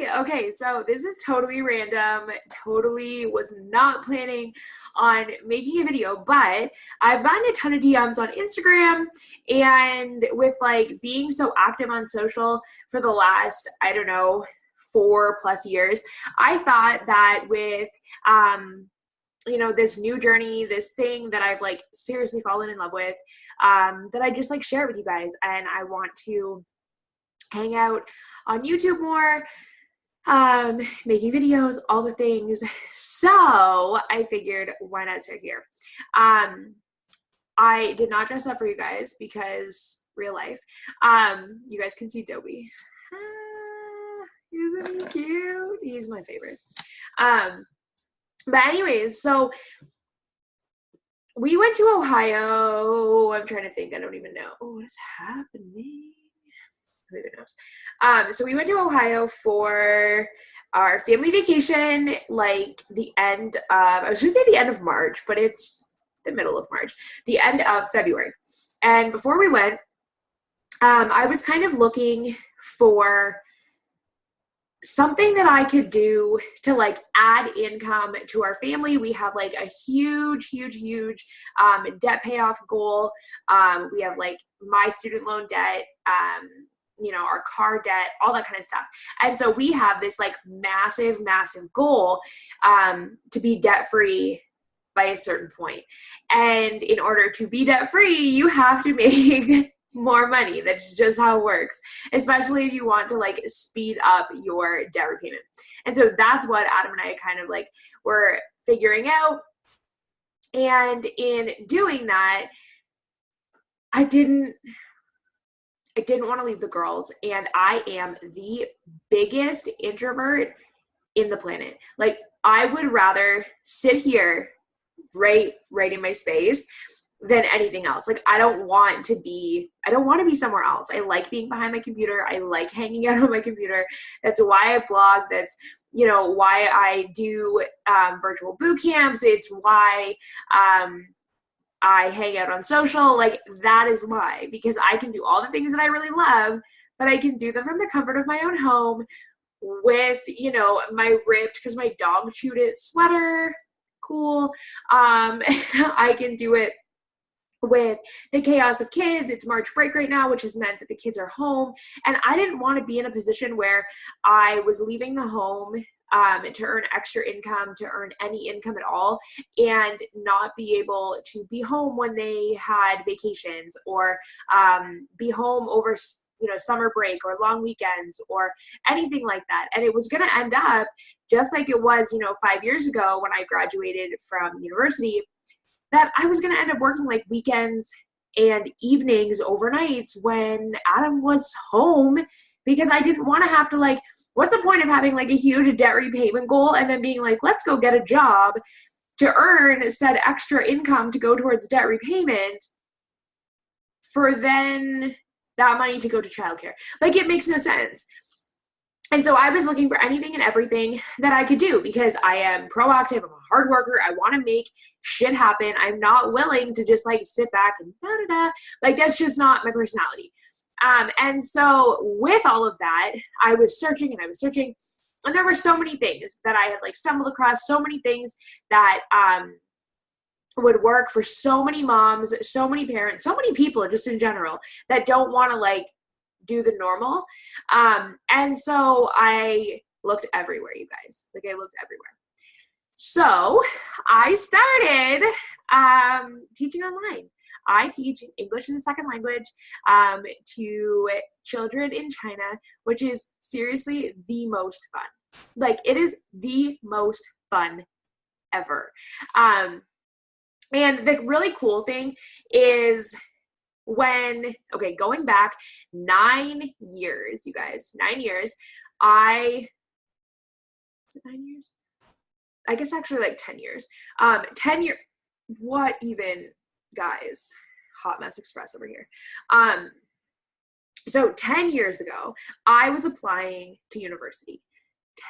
Hi! Okay, so this is totally random, totally was not planning on making a video, but I've gotten a ton of DMs on Instagram, and with like being so active on social for the last, I don't know, 4+ years, I thought that with this new journey, this thing that I've like seriously fallen in love with, that I just like share it with you guys. And I want to hang out on YouTube more, making videos, all the things. So I figured, why not start here? I did not dress up for you guys because real life. You guys can see Dobie. Isn't he cute? He's my favorite. But anyways, so we went to Ohio. I'm trying to think. I don't even know. Oh, what is happening? Who even knows? So we went to Ohio for our family vacation, like the end of, I was going to say the end of March, but it's the middle of March, the end of February. And before we went, I was kind of looking for something that I could do to like add income to our family. We have like a huge debt payoff goal. We have like my student loan debt, our car debt, all that kind of stuff. And so we have this like massive goal to be debt free by a certain point. And in order to be debt free, you have to make more money. That's just how it works, especially if you want to like speed up your debt repayment. And so that's what Adam and I kind of like were figuring out. And in doing that, I didn't want to leave the girls, and I am the biggest introvert in the planet. Like, I would rather sit here right in my space than anything else. Like, I don't want to be somewhere else. I like being behind my computer. I like hanging out on my computer. That's why I blog. That's, why I do virtual boot camps. It's why I hang out on social. Like, that is why, because I can do all the things that I really love, but I can do them from the comfort of my own home with, my ripped, because my dog chewed it, sweater, cool. I can do it with the chaos of kids. It's March break right now, which has meant that the kids are home. And I didn't want to be in a position where I was leaving the home to earn extra income, to earn any income at all, and not be able to be home when they had vacations, or be home over summer break or long weekends or anything like that. And it was going to end up just like it was 5 years ago when I graduated from university, that I was going to end up working like weekends and evenings, overnights, when Adam was home, because I didn't want to have to like, what's the point of having like a huge debt repayment goal and then being like, let's go get a job to earn said extra income to go towards debt repayment for then that money to go to childcare. Like, it makes no sense. And so I was looking for anything and everything that I could do, because I am proactive. I'm a hard worker. I want to make shit happen. I'm not willing to just like sit back and da-da-da. Like, that's just not my personality. And so with all of that, I was searching, and there were so many things that I had like stumbled across, so many things that would work for so many moms, so many parents, so many people just in general that don't want to like do the normal. And so I looked everywhere, you guys. Like, I looked everywhere. So I started teaching online. I teach English as a second language to children in China, which is seriously the most fun. Like, it is the most fun ever. And the really cool thing is going back 9 years, you guys, 9 years, is it 9 years? I guess actually like 10 years. 10 years, what even, guys? Hot Mess Express over here. So 10 years ago, I was applying to university.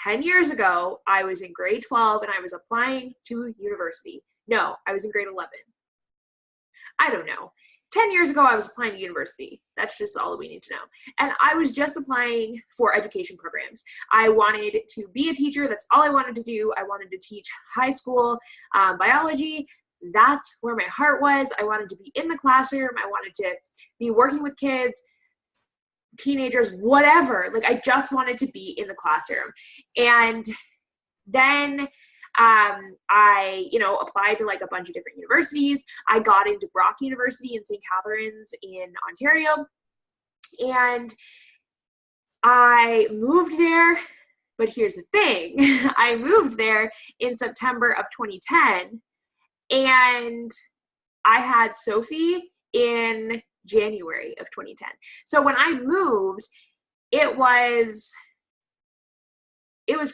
10 years ago, I was in grade 12 and I was applying to university. No, I was in grade 11. I don't know. 10 years ago, I was applying to university. That's just all we need to know. And I was just applying for education programs. I wanted to be a teacher. That's all I wanted to do. I wanted to teach high school biology. That's where my heart was. I wanted to be in the classroom. I wanted to be working with kids, teenagers, whatever. Like, I just wanted to be in the classroom. And then I, applied to like a bunch of different universities. I got into Brock University in St. Catharines in Ontario, and I moved there. But here's the thing. I moved there in September of 2010, and I had Sophie in January of 2010. So when I moved, it was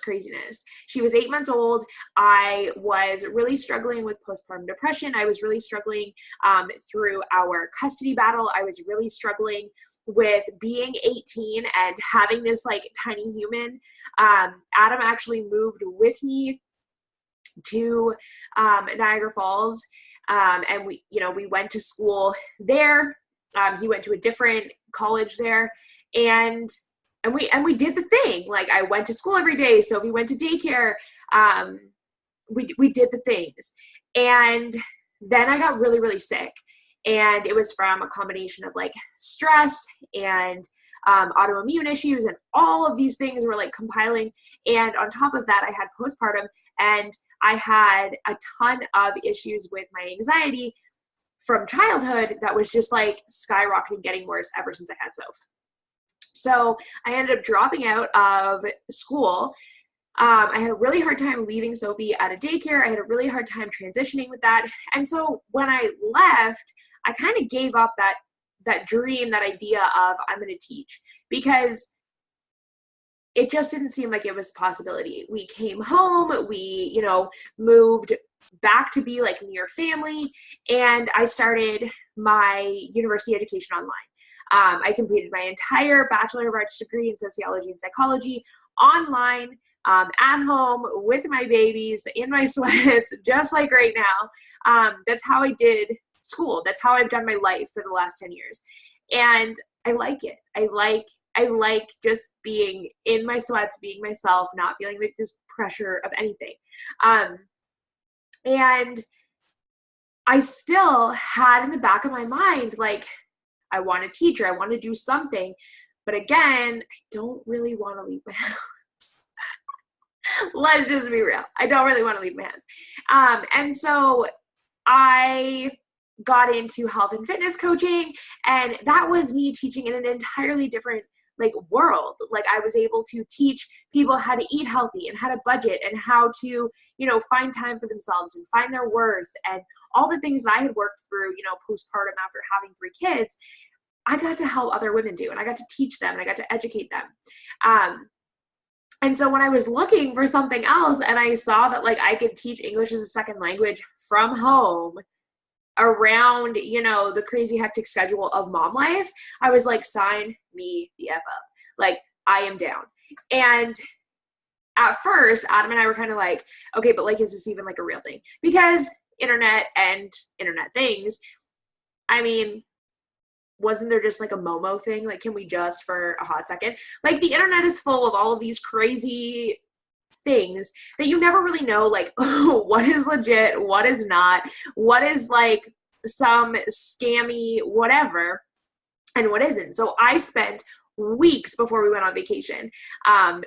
craziness. She was 8 months old. I was really struggling with postpartum depression. I was really struggling through our custody battle. I was really struggling with being 18 and having this like tiny human. Adam actually moved with me to Niagara Falls, and we went to school there. He went to a different college there, and we did the thing. Like, I went to school every day. So if we went to daycare, we did the things. And then I got really, really sick. And it was from a combination of like stress and autoimmune issues, and all of these things were like compiling. And on top of that, I had postpartum, and I had a ton of issues with my anxiety from childhood that was just like skyrocketing, getting worse ever since I had Soph. So I ended up dropping out of school. I had a really hard time leaving Sophie at a daycare. I had a really hard time transitioning with that. And so when I left, I kind of gave up that dream, that idea of I'm going to teach, because it just didn't seem like it was a possibility. We came home, we, moved back to be like near family, and I started my university education online. I completed my entire Bachelor of Arts degree in sociology and psychology online, at home with my babies in my sweats, just like right now. That's how I did school. That's how I've done my life for the last 10 years. And I like it. I like just being in my sweats, being myself, not feeling like this pressure of anything. And I still had in the back of my mind, like, I want to teach, or I want to do something. But again, I don't really want to leave my house. Let's just be real. I don't really want to leave my house. And so I got into health and fitness coaching, and that was me teaching in an entirely different like world. Like, I was able to teach people how to eat healthy and how to budget and how to, find time for themselves and find their worth, and all the things that I had worked through, postpartum after having 3 kids, I got to help other women do, and I got to teach them, and I got to educate them. And so when I was looking for something else, and I saw that like I could teach English as a second language from home around, the crazy hectic schedule of mom life, I was like, sign me the F up. Like, I am down. And at first, Adam and I were kind of like, okay, but like, is this even like a real thing? Because internet and internet things, I mean, wasn't there just like a Momo thing? Like, can we just for a hot second? Like, the internet is full of all of these crazy things that you never really know, like, what is legit, what is not, what is like some scammy whatever, and what isn't. So I spent weeks before we went on vacation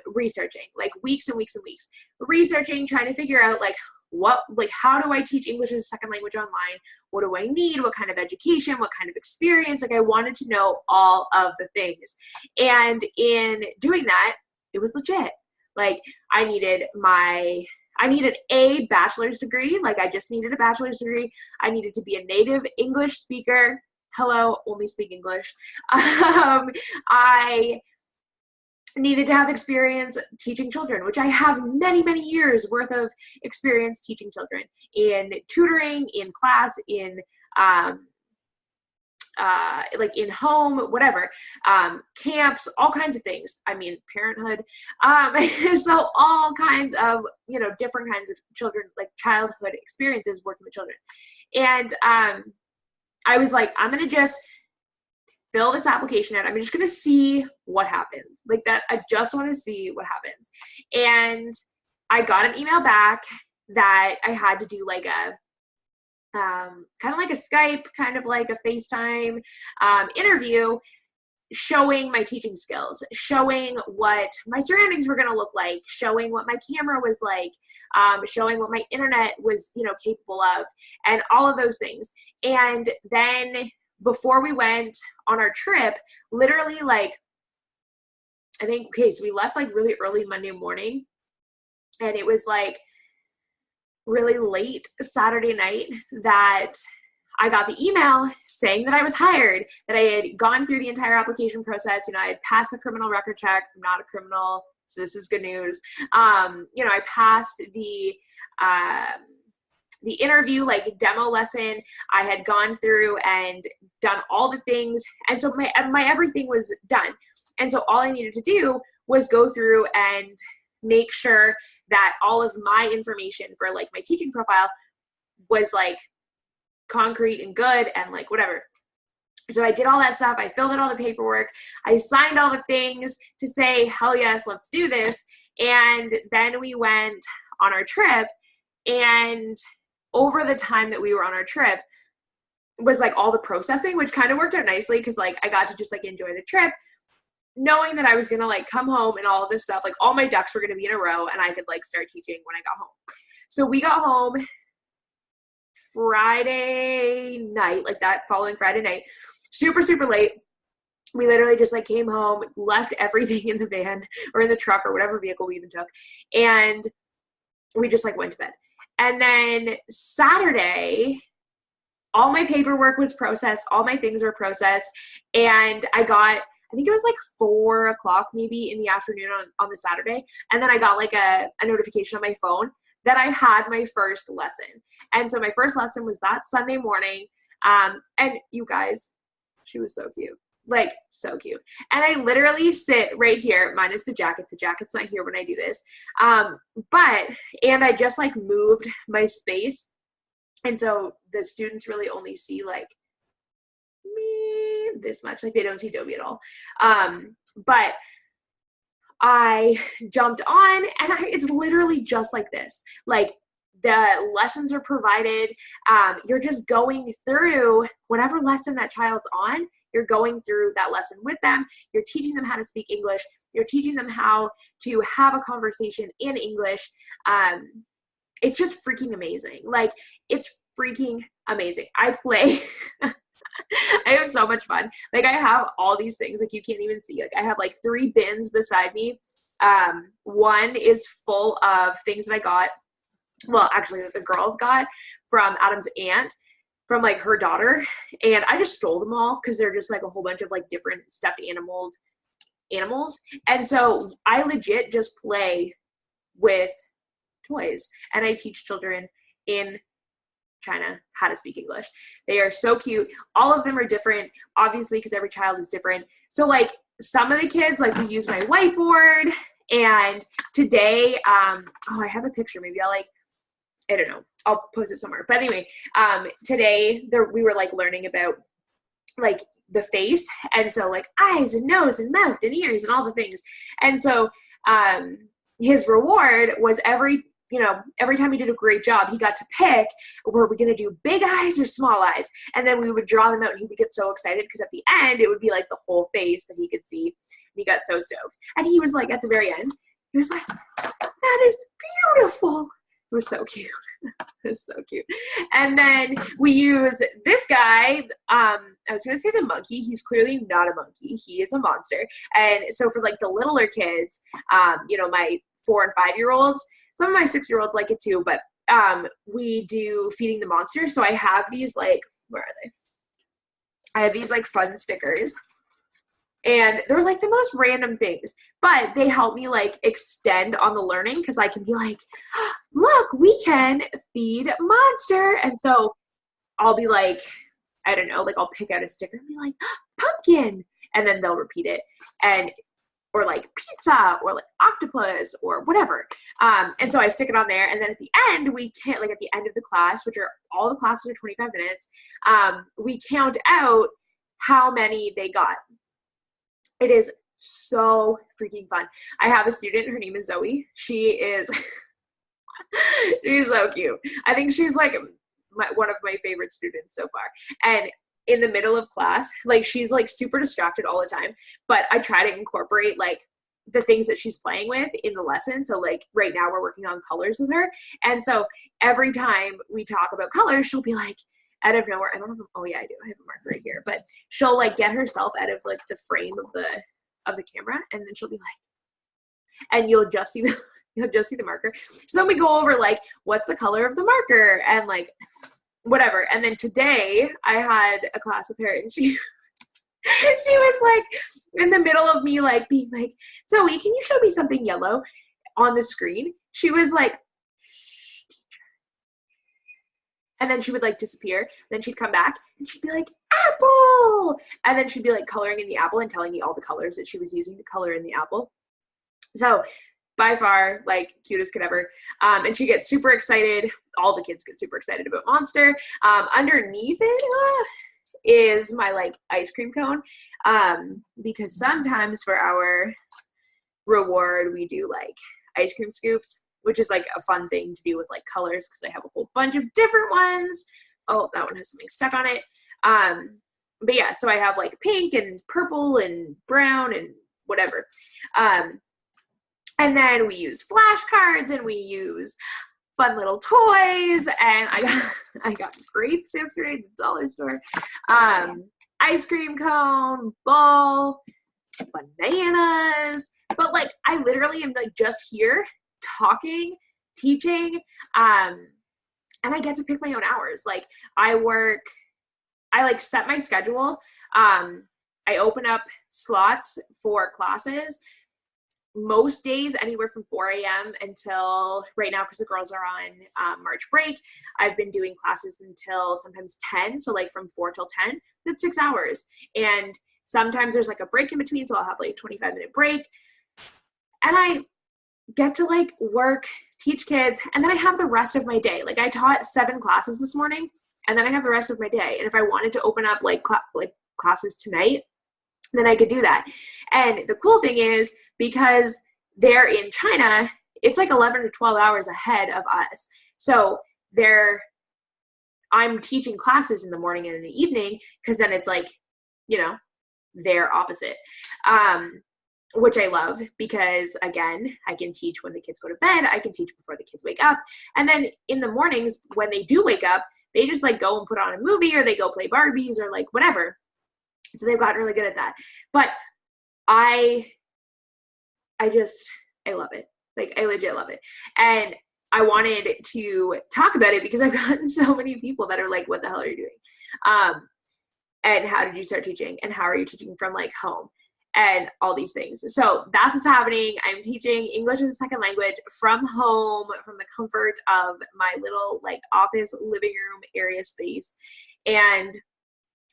researching, like weeks and weeks and weeks researching, trying to figure out like how do I teach English as a second language online? What do I need? What kind of education? What kind of experience? Like, I wanted to know all of the things. And in doing that, it was legit. Like, I needed a bachelor's degree. Like, I just needed a bachelor's degree. I needed to be a native English speaker. Hello, only speak English. I needed to have experience teaching children, which I have many, many years worth of experience teaching children in tutoring, in class, in like in home, whatever, camps, all kinds of things. I mean, parenthood. So all kinds of, different kinds of children, like childhood experiences working with children. And I was like, I'm going to just fill this application out. I'm just going to see what happens. Like that, I just want to see what happens. And I got an email back that I had to do like a, kind of like a Skype, kind of like a FaceTime interview, showing my teaching skills, showing what my surroundings were going to look like, showing what my camera was like, showing what my internet was, you know, capable of, and all of those things. And then before we went on our trip, literally like, I think, okay, so we left like really early Monday morning, and it was like really late Saturday night that I got the email saying that I was hired, that I had gone through the entire application process. You know, I had passed the criminal record check. I'm not a criminal, so this is good news. You know, I passed the interview, like demo lesson. I had gone through and done all the things. And so my everything was done. And so all I needed to do was go through and make sure that all of my information for like my teaching profile was like concrete and good and like whatever. So I did all that stuff. I filled out all the paperwork. I signed all the things to say, hell yes, let's do this. And then we went on our trip, and over the time that we were on our trip was like all the processing, which kind of worked out nicely because like I got to just like enjoy the trip, knowing that I was going to like come home and all of this stuff, like all my ducks were going to be in a row and I could like start teaching when I got home. So we got home Friday night, like that following Friday night, super, super late. We literally just like came home, left everything in the van or in the truck or whatever vehicle we even took. And we just like went to bed. And then Saturday, all my paperwork was processed. All my things were processed. And I think it was like 4 o'clock maybe in the afternoon on the Saturday. And then I got like a notification on my phone that I had my first lesson. And so my first lesson was that Sunday morning. And you guys, she was so cute. Like so cute. And I literally sit right here, minus the jacket. The jacket's not here when I do this. And I just like moved my space. And so the students really only see like me this much. Like they don't see Dobie at all. But I jumped on, and it's literally just like this. Like the lessons are provided. You're just going through whatever lesson that child's on. You're going through that lesson with them. You're teaching them how to speak English. You're teaching them how to have a conversation in English. It's just freaking amazing. Like, it's freaking amazing. I play. I have so much fun. Like, I have all these things, like, you can't even see. Like, I have, like, 3 bins beside me. One is full of things that I got. Well, actually, that the girls got from Adam's aunt, from like her daughter, and I just stole them all because they're just like a whole bunch of like different stuffed animals. And so I legit just play with toys, and I teach children in China how to speak English. They are so cute. All of them are different, obviously, because every child is different. So like some of the kids, like we use my whiteboard, and today, I have a picture. Maybe I don't know. I'll post it somewhere. But anyway, today we were like learning about like the face, and so like eyes and nose and mouth and ears and all the things. And so his reward was every time he did a great job, he got to pick, were we going to do big eyes or small eyes? And then we would draw them out, and he would get so excited because at the end it would be like the whole face that he could see. And he got so stoked. And he was like, at the very end, he was like, that is beautiful. It was so cute. It was so cute. And then we use this guy. I was going to say the monkey. He's clearly not a monkey. He is a monster. And so for like the littler kids, my 4 and 5-year-olds, some of my 6-year-olds like it too, but we do feeding the monster. So I have these like, where are they? I have these like fun stickers. And they're like the most random things, but they help me like extend on the learning, because I can be like, look, we can feed monster. And so I'll be like, I don't know, like I'll pick out a sticker and be like, pumpkin. And then they'll repeat it. And or like pizza or like octopus or whatever. And so I stick it on there. And then at the end, we can't, like at the end of the class, which are all the classes are 25 minutes, we count out how many they got. It is so freaking fun. I have a student, her name is Zoe. She is, she's so cute. I think she's like one of my favorite students so far. And in the middle of class, like she's like super distracted all the time, but I try to incorporate like the things that she's playing with in the lesson. So like right now we're working on colors with her. And so every time we talk about colors, she'll be like, out of nowhere, I don't know, oh yeah, I do, I have a marker right here, but she'll like get herself out of like the frame of the camera, and then she'll be like, and you'll just see the marker. So then we go over like, what's the color of the marker, and like whatever. And then today I had a class with her, and she was like in the middle of me like being like, Zoe, can you show me something yellow on the screen? She was like, and then she would like disappear. Then she'd come back and she'd be like, apple. And then she'd be like coloring in the apple and telling me all the colors that she was using to color in the apple. So by far, like cutest kid ever. And she gets super excited. All the kids get super excited about Monster. Underneath it is my like ice cream cone. Because sometimes for our reward, we do like ice cream scoops, which is like a fun thing to do with like colors because I have a whole bunch of different ones. Oh, that one has something stuck on it. But yeah, so I have like pink and purple and brown and whatever. And then we use flashcards and we use fun little toys. And I got grapes yesterday at the dollar store. Ice cream cone, ball, bananas. But like I literally am like just here talking, teaching, and I get to pick my own hours. Like I like set my schedule. I open up slots for classes most days anywhere from 4 a.m. until right now, because the girls are on March break. I've been doing classes until sometimes 10. So like from 4 till 10, that's 6 hours. And sometimes there's like a break in between. So I'll have like a 25-minute break. And I get to like work, teach kids, and then I have the rest of my day. Like I taught 7 classes this morning, and then I have the rest of my day. And if I wanted to open up like classes tonight, then I could do that. And the cool thing is, because they're in China, it's like 11 to 12 hours ahead of us. So I'm teaching classes in the morning and in the evening, because then it's like, you know, they're opposite. Which I love, because again, I can teach when the kids go to bed, I can teach before the kids wake up. And then in the mornings when they do wake up, they just like go and put on a movie, or they go play Barbies or like whatever. So they've gotten really good at that. But I love it. Like I legit love it. And I wanted to talk about it because I've gotten so many people that are like, what the hell are you doing? And how did you start teaching? And how are you teaching from like home? And all these things. So that's what's happening. I'm teaching English as a second language from home, from the comfort of my little like office, living room area space. And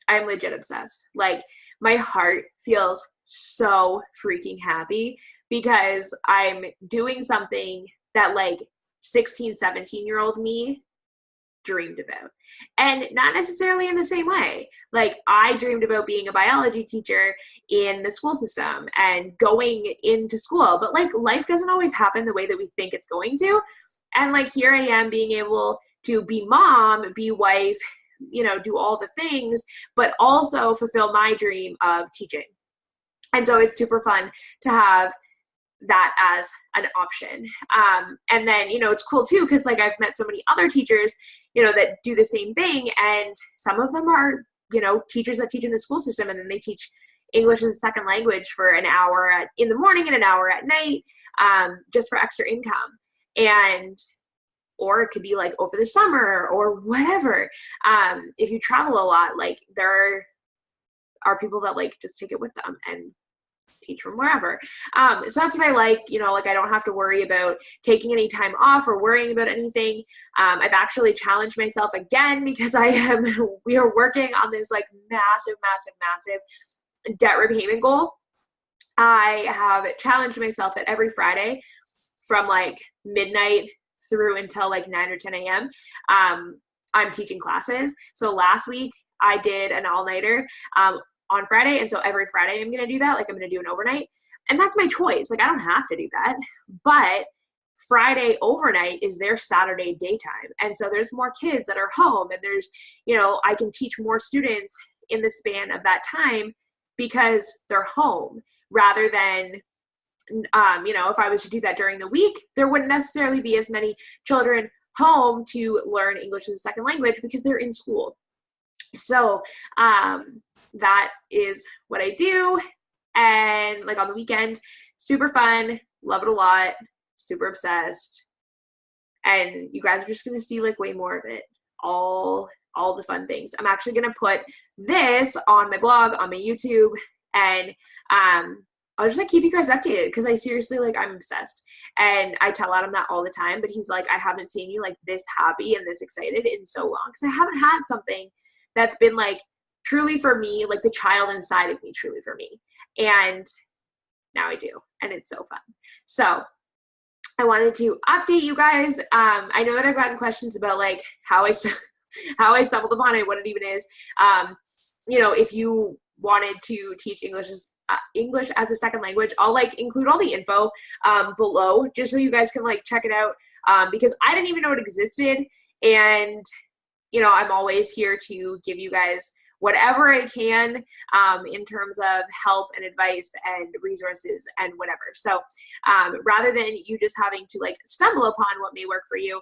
I'm legit obsessed. Like my heart feels so freaking happy because I'm doing something that like 16, 17-year-old me dreamed about. And not necessarily in the same way. Like I dreamed about being a biology teacher in the school system and going into school, but like life doesn't always happen the way that we think it's going to. And like here I am being able to be mom, be wife, you know, do all the things, but also fulfill my dream of teaching. And so it's super fun to have that as an option. And then, you know, it's cool too, because like I've met so many other teachers, you know, that do the same thing. And some of them are, you know, teachers that teach in the school system, and then they teach English as a second language for an hour in the morning and an hour at night, just for extra income. And or it could be like over the summer or whatever. If you travel a lot, like there are people that like just take it with them and teach from wherever. So that's what I like, you know, like I don't have to worry about taking any time off or worrying about anything. I've actually challenged myself again because we are working on this like massive debt repayment goal. I have challenged myself that every Friday from like midnight through until like 9 or 10 a.m. I'm teaching classes. So last week I did an all-nighter on Friday. And so every Friday I'm going to do that. Like I'm going to do an overnight. And that's my choice. Like I don't have to do that. But Friday overnight is their Saturday daytime. And so there's more kids that are home, and there's, you know, I can teach more students in the span of that time because they're home, rather than, you know, if I was to do that during the week, there wouldn't necessarily be as many children home to learn English as a second language because they're in school. So that is what I do. And like on the weekend, super fun, love it a lot, super obsessed. And you guys are just going to see like way more of it, all the fun things. I'm actually going to put this on my blog, on my YouTube, and I'll just like keep you guys updated, because I seriously, like, I'm obsessed. And I tell Adam that all the time, but he's like, I haven't seen you like this happy and this excited in so long, because I haven't had something that's been like truly for me, like the child inside of me truly for me. And now I do, and it's so fun. So I wanted to update you guys. I know that I've gotten questions about like how I stumbled upon it, what it even is. You know, if you wanted to teach English as a second language, I'll like include all the info below, just so you guys can like check it out, because I didn't even know it existed. And you know, I'm always here to give you guys whatever I can in terms of help and advice and resources and whatever. So rather than you just having to like stumble upon what may work for you,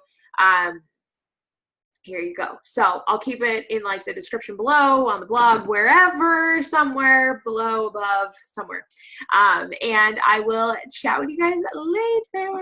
here you go. So I'll keep it in like the description below, on the blog, wherever, somewhere below, above, somewhere. And I will chat with you guys later.